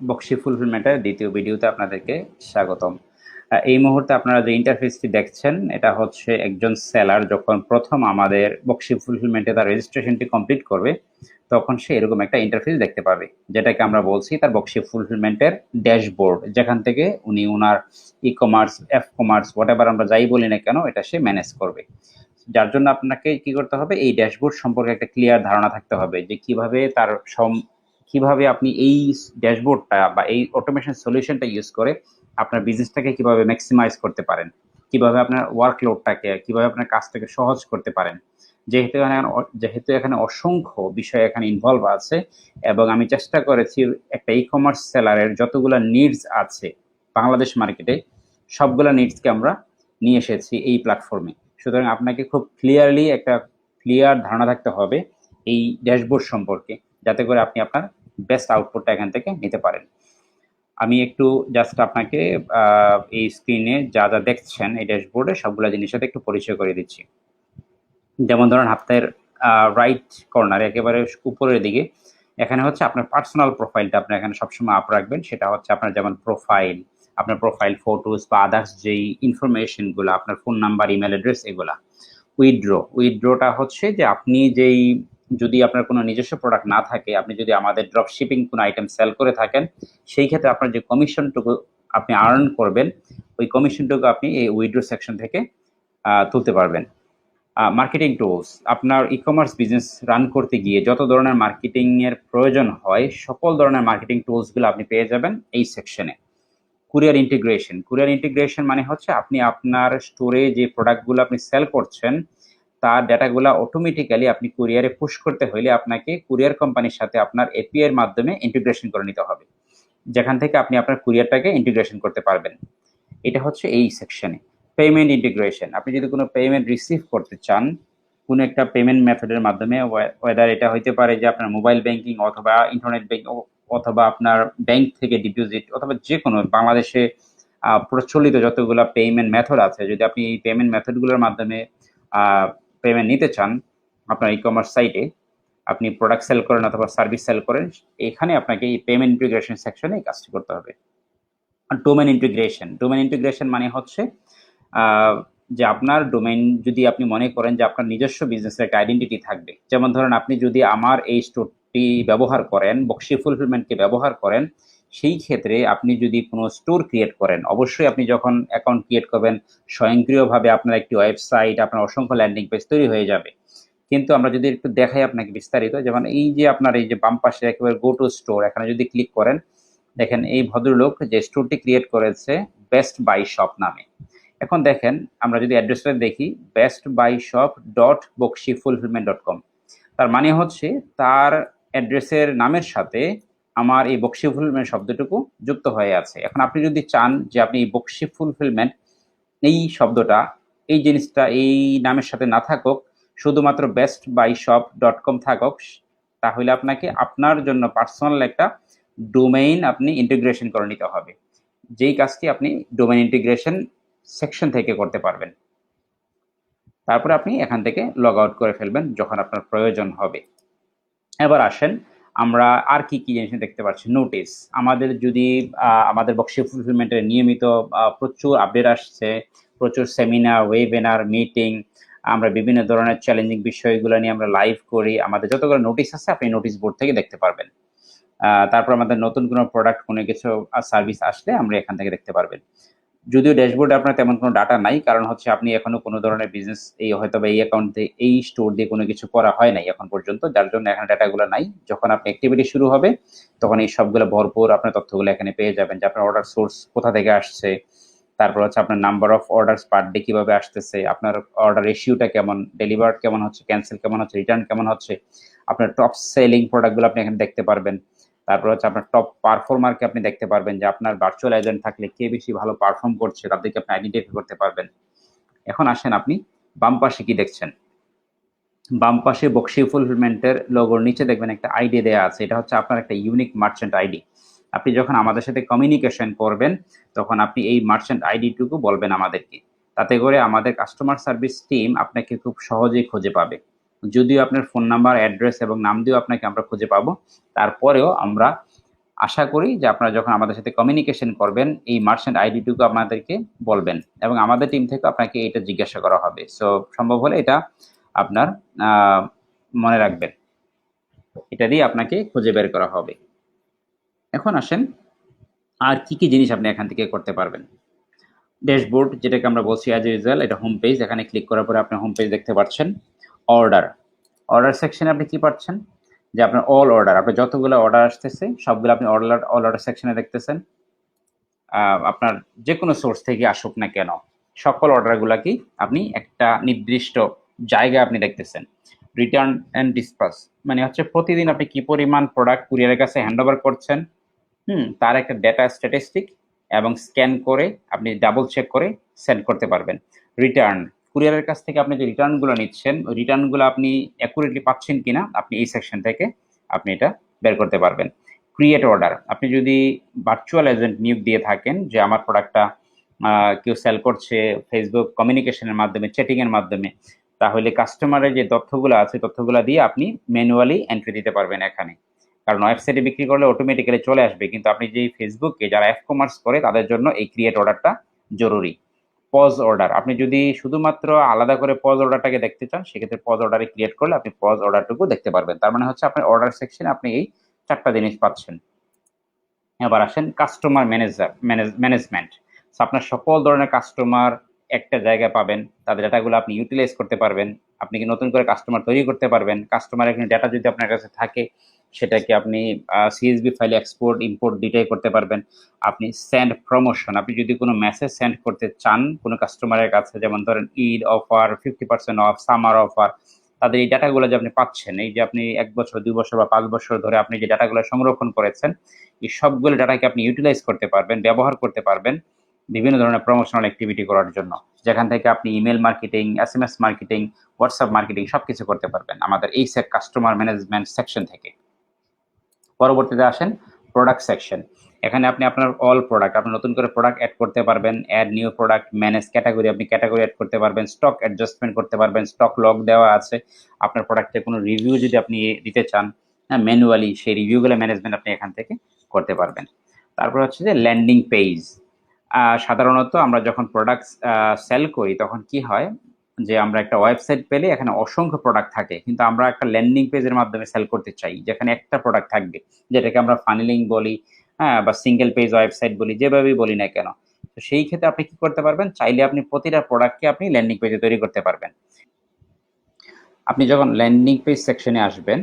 বক্সি ফুলফিলমেন্টের দ্বিতীয় ভিডিওতে আপনাদেরকে স্বাগতম। এই মুহূর্তে আপনারা যে ইন্টারফেসটি দেখছেন এটা হচ্ছে একজন সেলার যখন প্রথম আমাদের বক্সি ফুলফিলমেন্টে তার রেজিস্ট্রেশনটি কমপ্লিট করবে তখন সে এরকম একটা ইন্টারফেস দেখতে পাবে, যেটাকে আমরা বলছি তার বক্সি ফুলফিলমেন্টের ড্যাশবোর্ড, যেখান থেকে উনি ওনার e commerce, f commerce, whatever আমরা যাই বলি না কেন এটা সে ম্যানেজ করবে। যার জন্য আপনাকে কি করতে হবে, এই ড্যাশবোর্ড সম্পর্কে একটা ক্লিয়ার ধারণা থাকতে হবে যে কিভাবে কিভাবে আপনি এই ড্যাশবোর্ডটা বা এই অটোমেশন সলিউশনটা ইউজ করে আপনার বিজনেসটাকে কিভাবে ম্যাক্সিমাইজ করতে পারেন, কিভাবে আপনার ওয়ার্কলোডটাকে, কিভাবে আপনার কাজটাকে সহজ করতে পারেন। যেহেতু এখানে অসংখ্য বিষয় এখানে ইনভলভ আছে, এবং আমি চেষ্টা করেছি একটা ই কমার্স সেলারের যতগুলা নিডস আছে বাংলাদেশ মার্কেটে সবগুলা নিডসকে আমরা নিয়ে এসেছি এই প্ল্যাটফর্মে। সুতরাং আপনাকে খুব ক্লিয়ারলি একটা ক্লিয়ার ধারণা থাকতে হবে এই ড্যাশবোর্ড সম্পর্কে, যাতে করে আপনি আপনার বেস্ট আউটপুটটা এখান থেকে নিতে পারেন। আমি একটু জাস্ট আপনাকে এই স্ক্রিনে যা যা দেখছেন এই ড্যাশবোর্ডে সবগুলো জিনিসের সাথে একটু পরিচয় করে দিচ্ছি। যেমন ধরেন হাতের রাইট কর্নারে একেবারে উপরের দিকে এখানে হচ্ছে আপনার পার্সোনাল প্রোফাইলটা আপনি এখানে সবসময় আপ রাখবেন। সেটা হচ্ছে আপনার যেমন প্রোফাইল, আপনার প্রোফাইল ফটোস বা আদার্স যেই ইনফরমেশনগুলো, আপনার ফোন নাম্বার, ইমেল অ্যাড্রেস, এগুলা। উইথড্রটা হচ্ছে যে আপনি যেই, যদি আপনার কোনো নিজস্ব প্রোডাক্ট না থাকে, আপনি যদি আমাদের ড্রপ শিপিং কোনো আইটেম সেল করে থাকেন, সেই ক্ষেত্রে আপনার যে কমিশনটুকু আপনি আর্ন করবেন ওই কমিশনটুকু আপনি এই উইথড্র সেকশন থেকে তুলতে পারবেন। মার্কেটিং টুলস, আপনার ই কমার্স বিজনেস রান করতে গিয়ে যত ধরনের মার্কেটিং এর প্রয়োজন হয় সকল ধরনের মার্কেটিং টুলসগুলো আপনি পেয়ে যাবেন এই সেকশনে। কুরিয়ার ইন্টিগ্রেশন মানে হচ্ছে আপনি আপনার স্টোরে যে প্রোডাক্টগুলো আপনি সেল করছেন তার ডেটাগুলো অটোমেটিক্যালি আপনি কুরিয়ারে পুশ করতে হলে আপনাকে কুরিয়ার কোম্পানির সাথে আপনার এপিআই এর মাধ্যমে ইন্টিগ্রেশন করে নিতে হবে, যেখান থেকে আপনি আপনার কুরিয়ারটাকে ইন্টিগ্রেশন করতে পারবেন। এটা হচ্ছে এই সেকশনে। পেমেন্ট ইন্টিগ্রেশন, আপনি যদি কোনো পেমেন্ট রিসিভ করতে চান কোনো একটা পেমেন্ট মেথডের মাধ্যমে, ওয়েদার এটা হইতে পারে যে আপনার মোবাইল ব্যাংকিং অথবা ইন্টারনেট ব্যাংকিং অথবা আপনার ব্যাংক থেকে ডিপোজিট অথবা যে কোনো বাংলাদেশে প্রচলিত যতগুলো পেমেন্ট মেথড আছে, যদি আপনি এই পেমেন্ট মেথডগুলোর মাধ্যমে পেমেন্ট নিতে চান আপনার ই কমার্স সাইটে, আপনি প্রোডাক্ট সেল করেন অথবা সার্ভিস সেল করেন, এখানে আপনাকে এই পেমেন্ট ইন্টিগ্রেশন সেকশনে এই কাজটি করতে হবে। ডোমেন ইন্টিগ্রেশন মানে হচ্ছে যে আপনার ডোমেইন, যদি আপনি মনে করেন যে আপনার নিজস্ব বিজনেসের একটা আইডেন্টিটি থাকবে, যেমন ধরেন আপনি যদি আমার এই স্টোরটি ব্যবহার করেন, বক্সি ফুলফিলমেন্টকে ব্যবহার করেন, সেই ক্ষেত্রে আপনি যদি কোনো স্টোর ক্রিয়েট করেন, অবশ্যই আপনি যখন অ্যাকাউন্ট ক্রিয়েট করবেন স্বয়ংক্রিয়ভাবে আপনার একটি ওয়েবসাইট, আপনার অসংখ্য ল্যান্ডিং পেজ তৈরি হয়ে যাবে। কিন্তু আমরা যদি একটু দেখাই আপনাকে বিস্তারিত, যেমন এই যে আপনার এই যে বাম পাশে একেবারে গো টু স্টোর, এখানে যদি ক্লিক করেন দেখেন এই ভদ্রলোক যে স্টোরটি ক্রিয়েট করেছে বেস্ট বাই শপ নামে। এখন দেখেন আমরা যদি অ্যাড্রেসটা দেখি, best buy shop dot boxy fulfilment dot com, তার মানে হচ্ছে তার অ্যাড্রেসের নামের সাথে আমার এই বক্সি ফুলফিলমেন্ট শব্দটুকু যুক্ত হয়ে আছে। এখন আপনি যদি চান যে আপনি এই বক্সি ফুলফিলমেন্ট এই শব্দটা, এই জিনিসটা এই নামের সাথে না থাকুক, শুধুমাত্র best buy shop dot com থাকুক, তাহলে আপনাকে আপনার জন্য পার্সোনাল একটা ডোমেইন আপনি ইন্টিগ্রেশন করে নিতে হবে, যেই কাজটি আপনি ডোমেইন ইন্টিগ্রেশন সেকশন থেকে করতে পারবেন। তারপরে আপনি এখান থেকে লগ আউট করে ফেলবেন যখন আপনার প্রয়োজন হবে। এবার আসেন আমরা আর কি কি জিনিস দেখতে পাচ্ছি। নোটিস, আমাদের যদি আমাদের বক্সি ফুলফিলমেন্টের নিয়মিত প্রচুর আপডেট আসছে, প্রচুর সেমিনার, ওয়েবিনার, মিটিং, আমরা বিভিন্ন ধরনের চ্যালেঞ্জিং বিষয়গুলো নিয়ে আমরা লাইভ করি। আমাদের যতগুলো নোটিস আছে আপনি নোটিস বোর্ড থেকে দেখতে পারবেন। তারপর আমাদের নতুন কোনো প্রোডাক্ট, কোনো কিছু সার্ভিস আসলে আমরা এখান থেকে দেখতে পারবেন। যদিও ড্যাশবোর্ডে আপনার তেমন কোনো ডাটা নাই, কারণ হচ্ছে আপনি এখনো কোনো ধরনের বিজনেস এই হয়তো বা এই অ্যাকাউন্ট দিয়ে এই স্টোর দিয়ে কোনো কিছু করা হয় নাই এখন পর্যন্ত, যার জন্য এখানে ডাটাগুলো নাই। যখন আপনি অ্যাক্টিভিটি শুরু হবে তখন এই সবগুলো ভরপুর আপনার তথ্যগুলো এখানে পেয়ে যাবেন, যে আপনার অর্ডার সোর্স কোথা থেকে আসছে, তারপর হচ্ছে আপনার number of orders per day কিভাবে আসতেছে, আপনার অর্ডার রেশিওটা কেমন, ডেলিভার্ড কেমন হচ্ছে, ক্যান্সেল কেমন হচ্ছে, রিটার্ন কেমন হচ্ছে, আপনার টপ সেলিং প্রোডাক্টগুলো আপনি এখানে দেখতে পারবেন। তারপর হচ্ছে আপনার টপ পারফর্মারকে আপনি দেখতে পারবেন, যে আপনার ভার্চুয়াল এজেন্ট থাকলে কে বেশি ভালো পারফর্ম করছে তাদেরকে আপনি আইডেন্টিফাই করতে পারবেন। এখন আসেন আপনি বাম পাশে কি দেখছেন, বাম পাশে বক্সি ফুলফিলমেন্টের লোগোর নিচে দেখবেন একটা আইডি দেয়া আছে, এটা হচ্ছে আপনার একটা ইউনিক মার্চেন্ট আইডি। আপনি যখন আমাদের সাথে কমিউনিকেশন করবেন তখন আপনি এই মার্চেন্ট আইডিটুকু বলবেন আমাদেরকে, তাতে করে আমাদের কাস্টমার সার্ভিস টিম আপনাকে খুব সহজেই খুঁজে পাবে। যদিও আপনার ফোন নাম্বার, অ্যাড্রেস এবং নাম দিয়েও আপনাকে আমরা খুঁজে পাবো, তারপরেও আমরা আশা করি যে আপনারা যখন আমাদের সাথে কমিউনিকেশন করবেন এই মার্চেন্ট আইডিটুকু আপনাদেরকে বলবেন এবং আমাদের টিম থেকে আপনাকে এটা জিজ্ঞাসা করা হবে। সো সম্ভব হলে এটা আপনার মনে রাখবেন, এটা দিয়ে আপনাকে খুঁজে বের করা হবে। এখন আসেন আর কি কি জিনিস আপনি এখান থেকে করতে পারবেন। ড্যাশবোর্ড যেটাকে আমরা বলছি অ্যাজ ইউজুয়াল, এটা হোম পেজ। এখানে ক্লিক করার পরে আপনি হোম পেজ দেখতে পাচ্ছেন। অর্ডার, অর্ডার সেকশনে আপনি কি পাচ্ছেন যে আপনার অল অর্ডার, আপনার যতগুলো অর্ডার আসতেছে সবগুলো আপনি অল অর্ডার সেকশনে দেখতেছেন। আপনার যে কোনো সোর্স থেকে আসুক না কেন সকল অর্ডারগুলোকেই আপনি একটা নির্দিষ্ট জায়গায় আপনি দেখতেছেন। রিটার্ন অ্যান্ড ডিসপাস মানে হচ্ছে প্রতিদিন আপনি কি পরিমাণ প্রোডাক্ট কুরিয়ারের কাছে হ্যান্ড ওভার করছেন, তার একটা ডেটা স্ট্যাটিস্টিক এবং স্ক্যান করে আপনি ডাবল চেক করে সেন্ড করতে পারবেন। রিটার্ন, কুরিয়ারের কাছ থেকে আপনি যে রিটার্নগুলো নিচ্ছেন ওই রিটার্নগুলো আপনি অ্যাকুরেটলি পাচ্ছেন কিনা আপনি এই সেকশন থেকে আপনি এটা বের করতে পারবেন। ক্রিয়েট অর্ডার, আপনি যদি ভার্চুয়াল এজেন্ট নিয়োগ দিয়ে থাকেন যে আমার প্রোডাক্টটা কেউ সেল করছে ফেসবুক কমিউনিকেশনের মাধ্যমে, চ্যাটিংয়ের মাধ্যমে, তাহলে কাস্টমারের যে তথ্যগুলো আছে তথ্যগুলো দিয়ে আপনি ম্যানুয়ালি এন্ট্রি দিতে পারবেন এখানে। কারণ ওয়েবসাইটে বিক্রি করলে অটোমেটিক্যালি চলে আসবে, কিন্তু আপনি যে ফেসবুকে যারা এফ কমার্স করে তাদের জন্য এই ক্রিয়েট অর্ডারটা জরুরি। পজ অর্ডার, আপনি যদি শুধুমাত্র আলাদা করে পজ অর্ডারটাকে দেখতে চান সেক্ষেত্রে পজ অর্ডারে ক্রিয়েট করলে আপনি পজ অর্ডারটুকু দেখতে পারবেন। তার মানে হচ্ছে আপনার অর্ডার সেকশনে আপনি এই 4টা জিনিস পাচ্ছেন। এবার আসেন কাস্টমার ম্যানেজমেন্ট। আপনার সকল ধরনের কাস্টমার একটা জায়গায় পাবেন, তাদের ডাটাগুলো আপনি ইউটিলাইজ করতে পারবেন, আপনি কি নতুন করে কাস্টমার তৈরি করতে পারবেন। কাস্টমার এখানে ডাটা যদি আপনার কাছে থাকে সেটাকে আপনি সিএসভি ফাইলে এক্সপোর্ট ইম্পোর্ট দুইটাই করতে পারবেন। আপনি সেন্ড প্রমোশন, আপনি যদি কোনো মেসেজ সেন্ড করতে চান কোনো কাস্টমারের কাছে, যেমন ধরেন Eid offer, 50% of, summer offer, তাদের এই ডাটাগুলো যে আপনি পাচ্ছেন, এই যে আপনি 1 বছর 2 বছর বা 5 বছর ধরে আপনি যে ডাটাগুলো সংরক্ষণ করেছেন এই সবগুলো ডাটাকে আপনি ইউটিলাইজ করতে পারবেন, ব্যবহার করতে পারবেন বিভিন্ন ধরনের প্রমোশনাল অ্যাক্টিভিটি করার জন্য, যেখান থেকে আপনি email marketing, SMS marketing, WhatsApp marketing সবকিছু করতে পারবেন আমাদের এই কাস্টমার ম্যানেজমেন্ট সেকশন থেকে। পরবর্তীতে আসেন প্রোডাক্ট সেকশন। এখানে আপনি আপনার অল প্রোডাক্ট, আপনি নতুন করে প্রোডাক্ট অ্যাড করতে পারবেন, add new product, manage category, আপনি ক্যাটাগরি অ্যাড করতে পারবেন, স্টক অ্যাডজাস্টমেন্ট করতে পারবেন, স্টক লগ দেওয়া আছে, আপনার প্রোডাক্টের কোনো রিভিউ যদি আপনি দিতে চান ম্যানুয়ালি সেই রিভিউগুলো ম্যানেজমেন্ট আপনি এখান থেকে করতে পারবেন। তারপর হচ্ছে যে ল্যান্ডিং পেজ। সাধারণত আমরা যখন প্রোডাক্ট সেল করি তখন কি হয় যে আমরা একটা ওয়েবসাইট পেলে এখানে অসংখ্য প্রোডাক্ট থাকে, কিন্তু আমরা একটা ল্যান্ডিং পেজের মাধ্যমে সেল করতে চাই যেখানে একটা প্রোডাক্ট থাকবে, যেটাকে আমরা ফানেলিং বলি, হ্যাঁ, বা সিঙ্গেল পেজ ওয়েবসাইট বলি, যেভাবেই বলি না কেন। তো সেই ক্ষেত্রে আপনি কি করতে পারবেন, চাইলে আপনি প্রতিটা প্রোডাক্টকে আপনি ল্যান্ডিং পেজে তৈরি করতে পারবেন। আপনি যখন ল্যান্ডিং পেজ সেকশনে আসবেন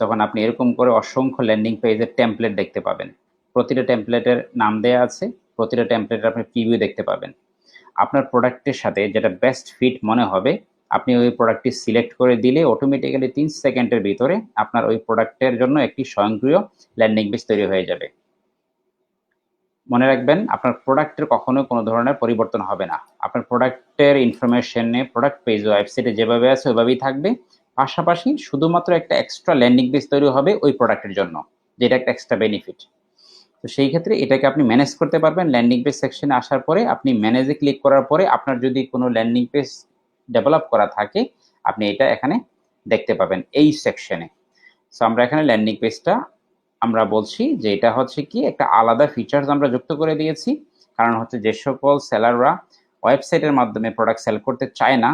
তখন আপনি এরকম করে অসংখ্য ল্যান্ডিং পেজের টেমপ্লেট দেখতে পাবেন। প্রতিটা টেমপ্লেটের নাম দেয়া আছে, প্রতিটা টেমপ্লেটের আপনি প্রিভিউ দেখতে পাবেন। আপনার প্রোডাক্টের সাথে যেটা বেস্ট ফিট মনে হবে আপনি ওই প্রোডাক্টটি সিলেক্ট করে দিলে অটোমেটিক্যালি 3 সেকেন্ডের ভিতরে আপনার ওই প্রোডাক্টের জন্য একটি স্বয়ংক্রিয় ল্যান্ডিং পেজ তৈরি হয়ে যাবে। মনে রাখবেন আপনার প্রোডাক্টের কখনো কোনো ধরনের পরিবর্তন হবে না, আপনার প্রোডাক্টের ইনফরমেশনে প্রোডাক্ট পেজ ওয়েবসাইটে যেভাবে আছে ওইভাবেই থাকবে, পাশাপাশি শুধুমাত্র একটা এক্সট্রা ল্যান্ডিং পেজ তৈরি হবে ওই প্রোডাক্টের জন্য, যেটা একটা এক্সট্রা বেনিফিট। তো সেই ক্ষেত্রে এটাকে আপনি ম্যানেজ করতে পারবেন। ল্যান্ডিং পেজ সেকশনে আসার পরে আপনি ম্যানেজে ক্লিক করার পরে আপনার যদি কোনো ল্যান্ডিং পেজ ডেভেলপ করা থাকে আপনি এটা এখানে দেখতে পাবেন এই সেকশনে। সো আমরা এখানে ল্যান্ডিং পেজটা আমরা বলছি যে এটা হচ্ছে কি একটা আলাদা ফিচার্স আমরা যুক্ত করে দিয়েছি, কারণ হচ্ছে যে সকল সেলাররা ওয়েবসাইটের মাধ্যমে প্রোডাক্ট সেল করতে চায় না,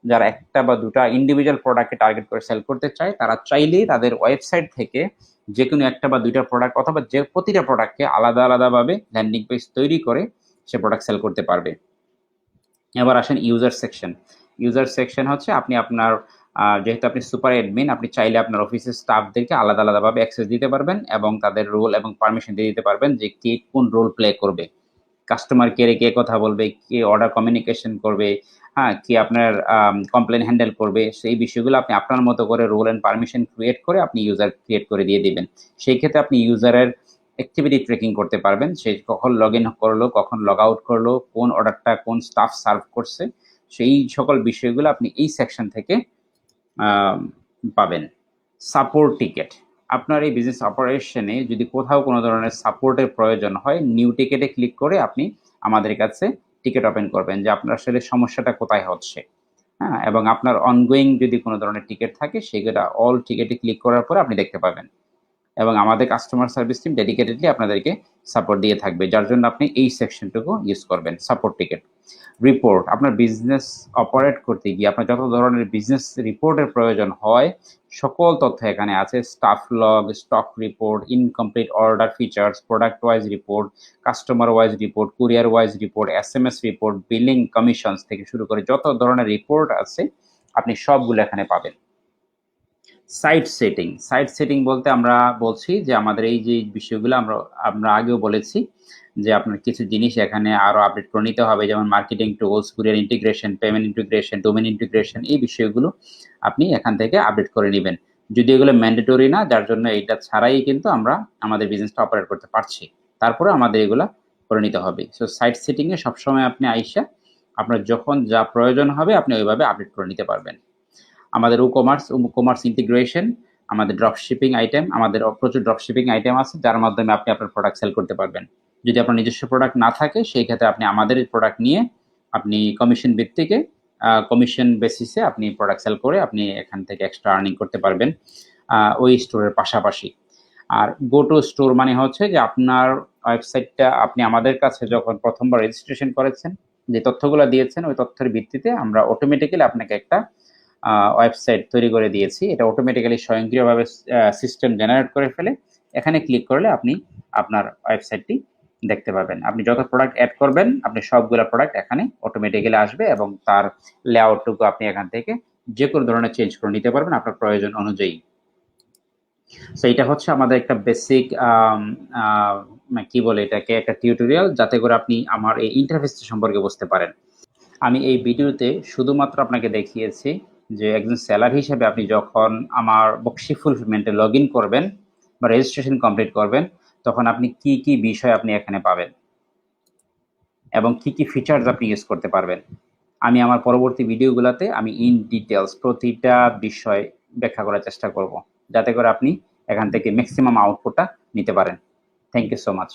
যারা একটা বা দুটা ইন্ডিভিজুয়াল প্রোডাক্টকে টার্গেট করে সেল করতে চায় তারা চাইলেই তাদের ওয়েবসাইট থেকে যে কোনো একটা বা দুইটা প্রোডাক্ট অথবা যে প্রতিটা প্রোডাক্টকে আলাদা আলাদাভাবে ল্যান্ডিং পেজ তৈরি করে সে প্রোডাক্ট সেল করতে পারবে। এবার আসেন ইউজার সেকশন। ইউজার সেকশন হচ্ছে আপনি আপনার যেহেতু আপনি সুপার অ্যাডমিন আপনি চাইলে আপনার অফিসের স্টাফদেরকে আলাদা আলাদাভাবে অ্যাক্সেস দিতে পারবেন এবং তাদের রোল এবং পারমিশন দিয়ে দিতে পারবেন যে কে কোন রোল প্লে করবে, কাস্টমার কেয়ারে কে কথা বলবে, কে অর্ডার কমিউনিকেশন করবে, হ্যাঁ, কে আপনার কমপ্লেন হ্যান্ডেল করবে, সেই বিষয়গুলো আপনি আপনার মতো করে রোল অ্যান্ড পারমিশন ক্রিয়েট করে আপনি ইউজার ক্রিয়েট করে দিয়ে দিবেন। সেই ক্ষেত্রে আপনি ইউজারের অ্যাক্টিভিটি ট্র্যাকিং করতে পারবেন, সে কখন লগ ইন করলো, কখন লগ আউট করলো, কোন অর্ডারটা কোন স্টাফ সার্ভ করছে, সেই সকল বিষয়গুলো আপনি এই সেকশন থেকে পাবেন। সাপোর্ট টিকেট, আপনার এই বিজনেস অপারেশনে যদি কোথাও কোনো ধরনের সাপোর্টের প্রয়োজন হয় নিউ টিকেটে ক্লিক করে আপনি আমাদের কাছে টিকেট ওপেন করবেন যে আপনার আসলে সমস্যাটা কোথায় হচ্ছে, হ্যাঁ, এবং আপনার অনগোয়িং যদি কোনো ধরনের টিকেট থাকে সেগুলো অল টিকেটে ক্লিক করার পরে আপনি দেখতে পাবেন। এবং আমাদের কাস্টমার সার্ভিস টিম ডেডিকেটেডলি আপনাদেরকে সাপোর্ট দিয়ে থাকবে, যার জন্য আপনি এই সেকশনটুকু ইউজ করবেন, সাপোর্ট টিকেট। রিপোর্ট, আপনার বিজনেস অপারেট করতে গিয়ে আপনার যত ধরনের বিজনেস রিপোর্টের প্রয়োজন হয় সকল তথ্য এখানে আছে। Staff log, stock report, incomplete order features, product wise report, customer wise report, courier wise report, SMS report, billing commissions থেকে শুরু করে যত ধরনের রিপোর্ট আছে আপনি সবগুলো এখানে পাবেন। সাইট সেটিং বলতে আমরা বলছি যে আমাদের এই যে বিষয়গুলো আমরা আগেও বলেছি যে আপনার কিছু জিনিস এখানে আরো আপডেট করে নিতে হবে, যেমন marketing tools, courier integration, payment integration, domain integration, এই বিষয়গুলো আপনি এখান থেকে আপডেট করে নেবেন। যদি এগুলো ম্যান্ডেটরি না, যার জন্য এটা ছাড়াই কিন্তু আমরা আমাদের বিজনেসটা অপারেট করতে পারছি, তারপরে আমাদের এগুলা করে নিতে হবে। সো সাইট সেটিংয়ে সবসময় আপনি আইসা আপনার যখন যা প্রয়োজন হবে আপনি ওইভাবে আপডেট করে নিতে পারবেন। আমাদের কমার্স ইন্টিগ্রেশন, আমাদের ড্রপ শিপিং আইটেম, আমাদের প্রচুর ড্রপ শিপিং আইটেম আছে যার মাধ্যমে আপনি আপনার প্রোডাক্ট সেল করতে পারবেন। যদি আপনার নিজস্ব প্রোডাক্ট না থাকে সেই ক্ষেত্রে আপনি আমাদের প্রোডাক্ট নিয়ে আপনি কমিশন ভিত্তিকে কমিশন বেসিসে আপনি প্রোডাক্ট সেল করে আপনি এখান থেকে এক্সট্রা আর্নিং করতে পারবেন ওই স্টোরের পাশাপাশি। আর গো টু স্টোর মানে হচ্ছে যে আপনার ওয়েবসাইটটা আপনি আমাদের কাছে যখন প্রথমবার রেজিস্ট্রেশন করেছেন, যে তথ্যগুলো দিয়েছেন ওই তথ্যের ভিত্তিতে আমরা অটোমেটিক্যালি আপনাকে একটা ওয়েবসাইট তৈরি করে দিয়েছি। এটা অটোমেটিক্যালি স্বয়ংক্রিয়ভাবে সিস্টেম জেনারেট করে ফেলে। এখানে ক্লিক করলে আপনি আপনার ওয়েবসাইটটি দেখতে পাবেন। আপনি যত প্রোডাক্ট অ্যাড করবেন আপনি সবগুলো প্রোডাক্ট এখানে অটোমেটিক্যালি আসবে এবং তার লেআউটটুকু আপনি এখান থেকে যে কোনো ধরনের চেঞ্জ করে নিতে পারবেন আপনার প্রয়োজন অনুযায়ী। সো এটা হচ্ছে আমাদের একটা বেসিক কি বলে এটাকে, একটা টিউটোরিয়াল, যাতে করে আপনি আমার এই ইন্টারফেস সম্পর্কে বুঝতে পারেন। আমি এই ভিডিওতে শুধুমাত্র আপনাকে দেখিয়েছি যে একজন সেলার হিসেবে আপনি যখন আমার বক্সি ফুলফিলমেন্টে লগ ইন করবেন বা রেজিস্ট্রেশন কমপ্লিট করবেন তখন আপনি কি কি বিষয় আপনি এখানে পাবেন এবং কি কি ফিচার্স আপনি ইউজ করতে পারবেন। আমি আমার পরবর্তী ভিডিওগুলোতে আমি ইন ডিটেলস প্রতিটা বিষয় ব্যাখ্যা করার চেষ্টা করব, যাতে করে আপনি এখান থেকে ম্যাক্সিমাম আউটপুটটা নিতে পারেন। Thank you so much.